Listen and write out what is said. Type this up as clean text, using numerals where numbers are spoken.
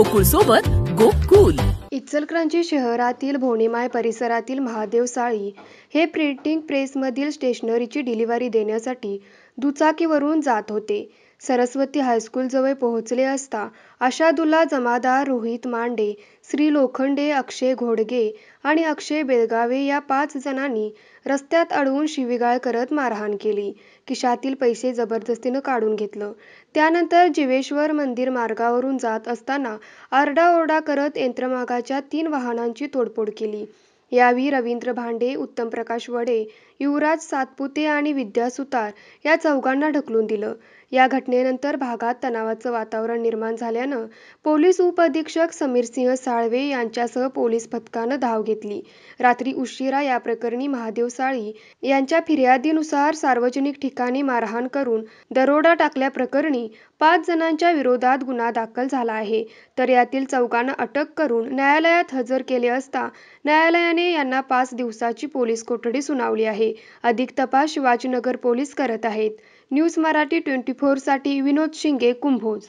गोकुळ सोबत गोकुल. इचलकरंजी शहरातील भोणेमाळ परिसरातील महादेव साळी हे प्रिंटिंग प्रेसमधील स्टेशनरीची डिलिव्हरी देण्यासाठी दुचाकीवरून जात होते. सरस्वती हायस्कूलजवळ पोहोचले असता आशादुल्ला जमादार, रोहित मांडे, श्री लोखंडे, अक्षय घोडगे आणि अक्षय बेळगावे या 5 जणांनी रस्त्यात अडवून शिवीगाळ करत मारहाण केली. खिशातील पैसे जबरदस्तीनं काढून घेतलं. त्यानंतर जिवेश्वर मंदिर मार्गावरून जात असताना आरडाओरडा करत यंत्रमागाच्या 3 वाहनांची तोडफोड केली. यावेळी रवींद्र भांडे, उत्तम प्रकाश वडे, युवराज सातपुते आणि विद्या सुतार या चौघांना ढकलून दिलं. या घटनेनंतर भागात तणावाचं वातावरण निर्माण झाल्यानं पोलीस उपअधीक्षक समीरसिंह साळवे यांच्यासह पोलीस पथकानं धाव घेतली. रात्री उशिरा या प्रकरणी महादेव साळी यांच्या फिर्यादीनुसार सार्वजनिक ठिकाणी मारहाण करून दरोडा टाकल्याप्रकरणी 5 जणांच्या विरोधात गुन्हा दाखल झाला आहे. तर यातील चौघांना अटक करून न्यायालयात हजर केले असता न्यायालयाने यांना 5 दिवसाची पोलीस कोठडी सुनावली आहे. अधिक तपास शिवाजीनगर पोलीस करत आहेत. न्यूज मराठी 24 साठी विनोद शिंगे, कुंभोज.